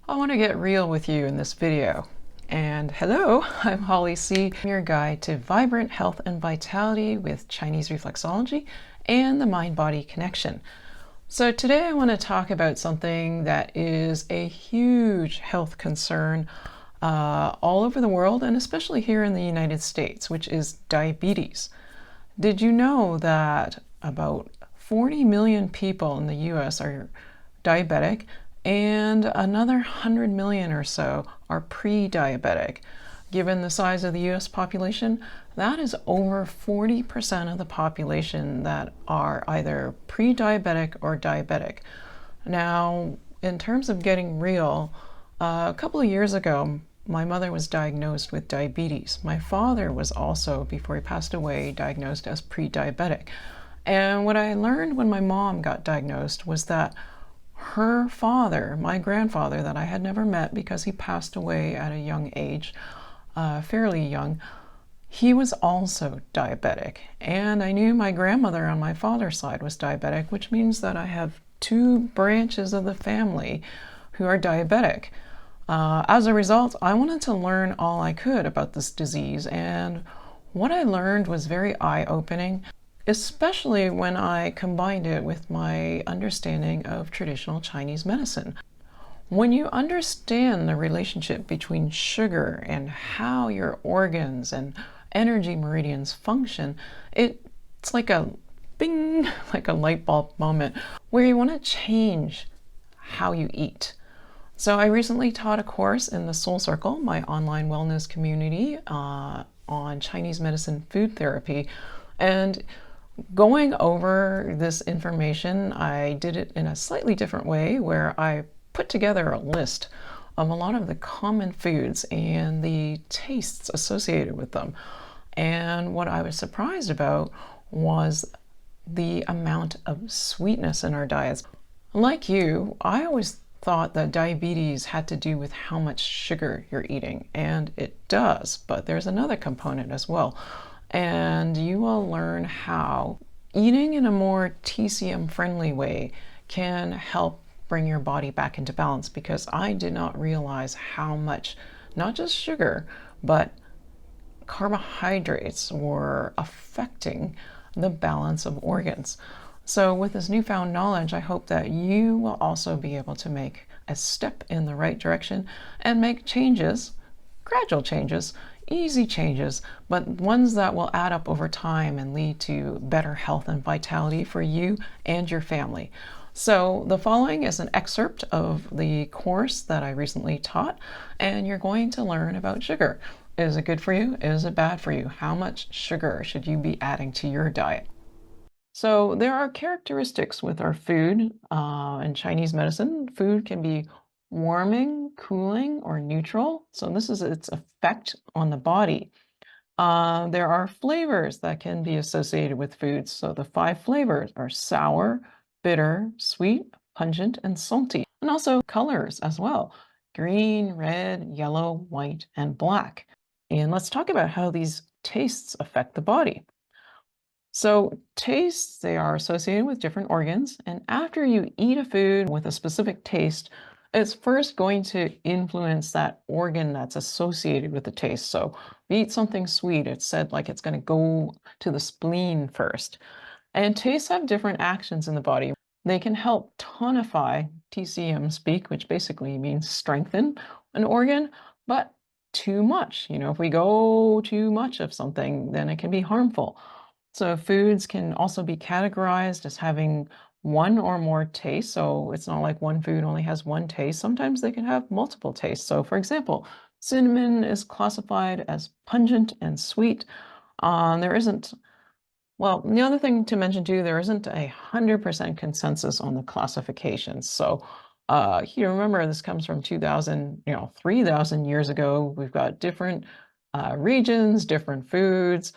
I want to get real with you in this video. And hello, I'm Holly C., your guide to vibrant health and vitality with Chinese reflexology and the mind-body connection. So today I want to talk about something that is a huge health concern all over the world, and especially here in the United States, which is diabetes. Did you know that about 40 million people in the US are diabetic and another 100 million or so are pre-diabetic? Given the size of the US population, that is over 40% of the population that are either pre-diabetic or diabetic. Now, in terms of getting real, a couple of years ago, my mother was diagnosed with diabetes. My father was also, before he passed away, diagnosed as pre-diabetic. And what I learned when my mom got diagnosed was that her father, my grandfather, that I had never met because he passed away at a young age, fairly young, he was also diabetic. And I knew my grandmother on my father's side was diabetic, which means that I have two branches of the family who are diabetic. As a result, I wanted to learn all I could about this disease, and what I learned was very eye-opening, especially when I combined it with my understanding of traditional Chinese medicine. When you understand the relationship between sugar and how your organs and energy meridians function, it's like a bing, like a light bulb moment where you want to change how you eat. So I recently taught a course in the Soul Circle, my online wellness community, on Chinese medicine food therapy. And going over this information, I did it in a slightly different way where I put together a list of a lot of the common foods and the tastes associated with them. And what I was surprised about was the amount of sweetness in our diets. Like you, I always thought that diabetes had to do with how much sugar you're eating, and it does, but there's another component as well. And you will learn how eating in a more TCM friendly way can help bring your body back into balance, because I did not realize how much, not just sugar, but carbohydrates were affecting the balance of organs. So with this newfound knowledge, I hope that you will also be able to make a step in the right direction and make changes, gradual changes, easy changes, but ones that will add up over time and lead to better health and vitality for you and your family. So the following is an excerpt of the course that I recently taught, and you're going to learn about sugar. Is it good for you? Is it bad for you? How much sugar should you be adding to your diet? So there are characteristics with our food. In Chinese medicine, food can be warming, cooling, or neutral. So this is its effect on the body. There are flavors that can be associated with foods. So the 5 flavors are sour, bitter, sweet, pungent, and salty. And also colors as well: green, red, yellow, white, and black. And let's talk about how these tastes affect the body. So tastes, they are associated with different organs, and after you eat a food with a specific taste, it's first going to influence that organ that's associated with the taste. So if you eat something sweet, it's said like it's going to go to the spleen first. And tastes have different actions in the body. They can help tonify, TCM speak, which basically means strengthen an organ, but too much. If we go too much of something, then it can be harmful. So foods can also be categorized as having one or more tastes. So it's not like one food only has one taste. Sometimes they can have multiple tastes. So for example, cinnamon is classified as pungent and sweet. There isn't, well, the other thing to mention too, there isn't 100% consensus on the classifications. So you remember this comes from 2000, 3,000 years ago. We've got different regions, different foods.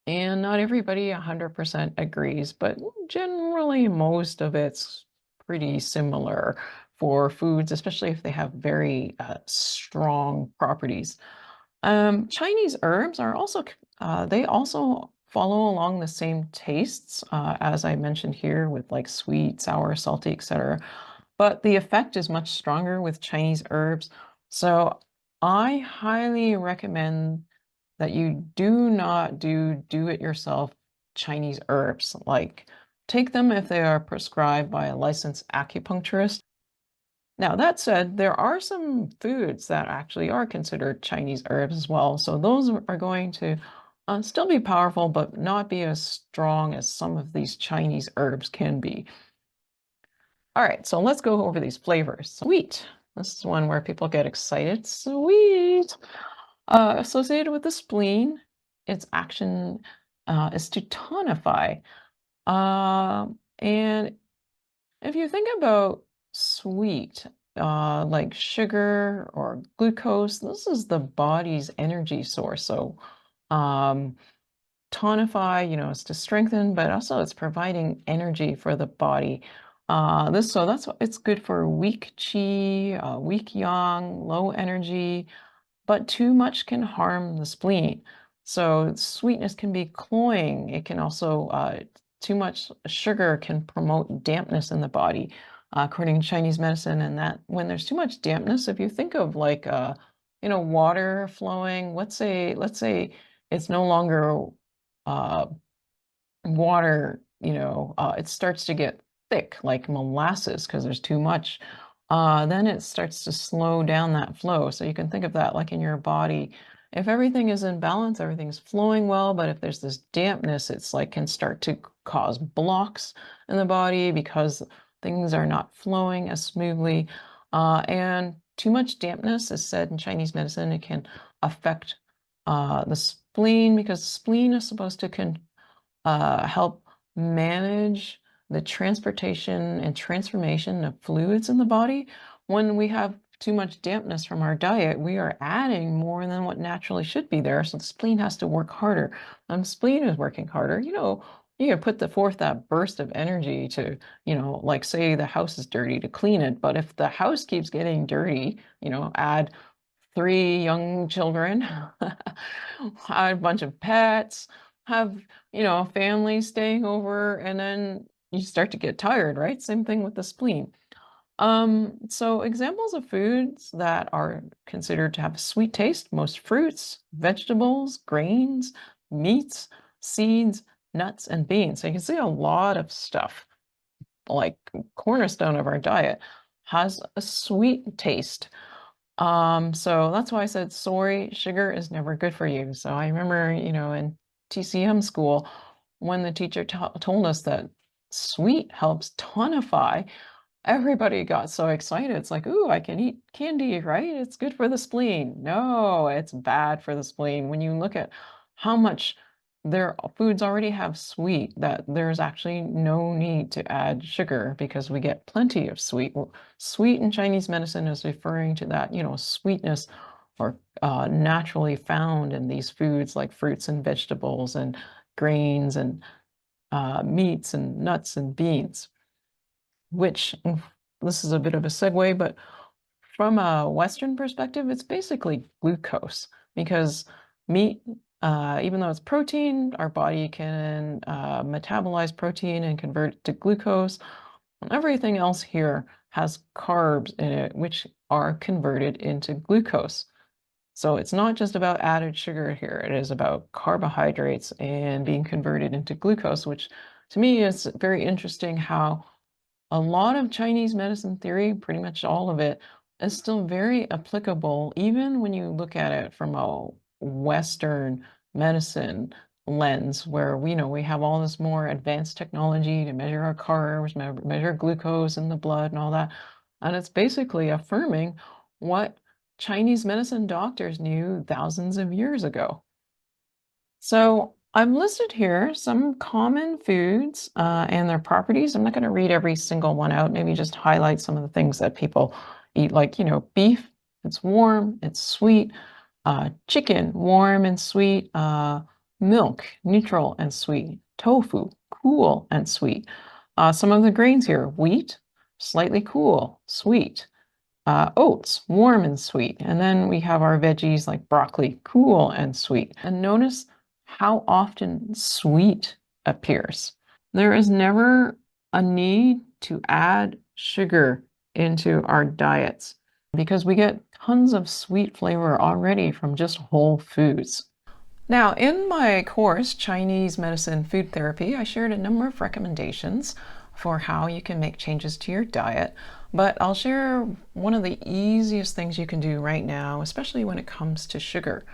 And not everybody 100% agrees, but generally most of it's pretty similar for foods, especially if they have very strong properties. Chinese herbs are also, they also follow along the same tastes as I mentioned here with like sweet, sour, salty, etc. but the effect is much stronger with Chinese herbs. So I highly recommend that you do not do-it-yourself Chinese herbs. Like, take them if they are prescribed by a licensed acupuncturist. Now, that said, there are some foods that actually are considered Chinese herbs as well. So those are going to still be powerful, but not be as strong as some of these Chinese herbs can be. All right, so let's go over these flavors. Sweet. This is one where people get excited. Sweet. Associated with the spleen, its action is to tonify. And if you think about sweet, like sugar or glucose, this is the body's energy source. So, tonify, is to strengthen, but also it's providing energy for the body. So that's what it's good for weak qi, weak yang, low energy, but too much can harm the spleen. So sweetness can be cloying. It can also, too much sugar can promote dampness in the body, according to Chinese medicine. And that when there's too much dampness, if you think of like, water flowing, let's say it's no longer uh, water, it starts to get thick like molasses because there's too much. Then it starts to slow down that flow. So you can think of that like in your body. If everything is in balance, everything's flowing well, but if there's this dampness, it's like can start to cause blocks in the body because things are not flowing as smoothly. And too much dampness is said in Chinese medicine, it can affect the spleen because the spleen is supposed to help manage the transportation and transformation of fluids in the body. When we have too much dampness from our diet, we are adding more than what naturally should be there. So the spleen has to work harder. Spleen is working harder. You can put forth that burst of energy to, like say the house is dirty to clean it. But if the house keeps getting dirty, add 3 young children, a bunch of pets, have, families staying over, and then you start to get tired, right? Same thing with the spleen. So examples of foods that are considered to have a sweet taste, most fruits, vegetables, grains, meats, seeds, nuts, and beans. So you can see a lot of stuff, like cornerstone of our diet, has a sweet taste. So that's why I said, sorry, sugar is never good for you. So I remember, in TCM school, when the teacher told us that sweet helps tonify, everybody got so excited. It's like, ooh, I can eat candy, right? It's good for the spleen. No, it's bad for the spleen. When you look at how much their foods already have sweet, that there's actually no need to add sugar because we get plenty of sweet. Sweet in Chinese medicine is referring to that, sweetness or naturally found in these foods like fruits and vegetables and grains and meats and nuts and beans, which this is a bit of a segue, but from a Western perspective, it's basically glucose because meat, even though it's protein, our body can metabolize protein and convert it to glucose. Everything else here has carbs in it, which are converted into glucose. So it's not just about added sugar here. It is about carbohydrates and being converted into glucose, which to me is very interesting how a lot of Chinese medicine theory, pretty much all of it, is still very applicable, even when you look at it from a Western medicine lens, where we have all this more advanced technology to measure our carbs, measure glucose in the blood and all that. And it's basically affirming what Chinese medicine doctors knew thousands of years ago. So I've listed here some common foods and their properties. I'm not going to read every single one out, maybe just highlight some of the things that people eat, like, beef, it's warm, it's sweet, chicken, warm and sweet, milk, neutral and sweet, tofu, cool and sweet. Some of the grains here, wheat, slightly cool, sweet, oats, warm and sweet. And then we have our veggies like broccoli, cool and sweet. And notice how often sweet appears. There is never a need to add sugar into our diets because we get tons of sweet flavor already from just whole foods. Now, in my course, Chinese Medicine Food Therapy, I shared a number of recommendations for how you can make changes to your diet, but I'll share one of the easiest things you can do right now, especially when it comes to sugar.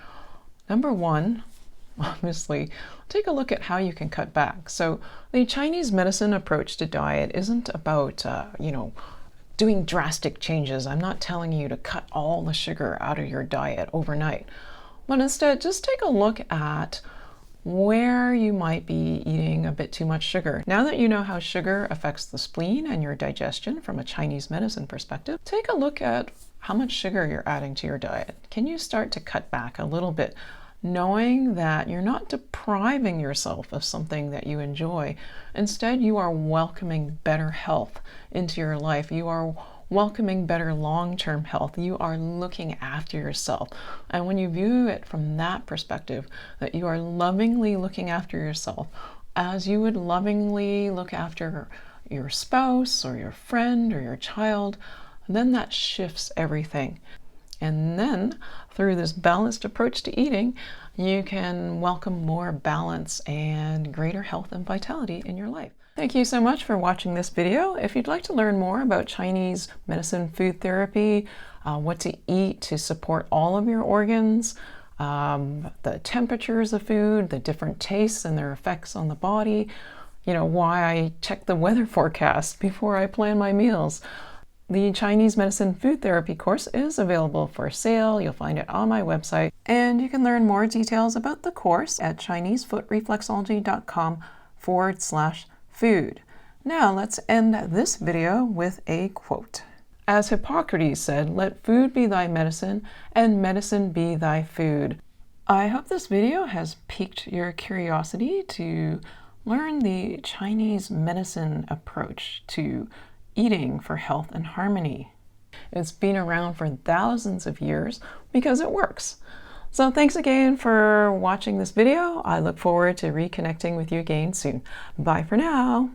Number one, obviously, take a look at how you can cut back. So the Chinese medicine approach to diet isn't about, doing drastic changes. I'm not telling you to cut all the sugar out of your diet overnight, but instead just take a look at where you might be eating a bit too much sugar. Now that you know how sugar affects the spleen and your digestion from a Chinese medicine perspective, take a look at how much sugar you're adding to your diet. Can you start to cut back a little bit, knowing that you're not depriving yourself of something that you enjoy? Instead, you are welcoming better health into your life. You are welcoming better long-term health. You are looking after yourself. And when you view it from that perspective, that you are lovingly looking after yourself as you would lovingly look after your spouse or your friend or your child, then that shifts everything. And then through this balanced approach to eating, you can welcome more balance and greater health and vitality in your life. Thank you so much for watching this video. If you'd like to learn more about Chinese medicine food therapy, what to eat to support all of your organs, the temperatures of food, the different tastes and their effects on the body, why I check the weather forecast before I plan my meals, the Chinese medicine food therapy course is available for sale. You'll find it on my website, and you can learn more details about the course at ChineseFoodReflexology.com/food. Now let's end this video with a quote. As Hippocrates said, "Let food be thy medicine, and medicine be thy food." I hope this video has piqued your curiosity to learn the Chinese medicine approach to eating for health and harmony. It's been around for thousands of years because it works. So thanks again for watching this video. I look forward to reconnecting with you again soon. Bye for now.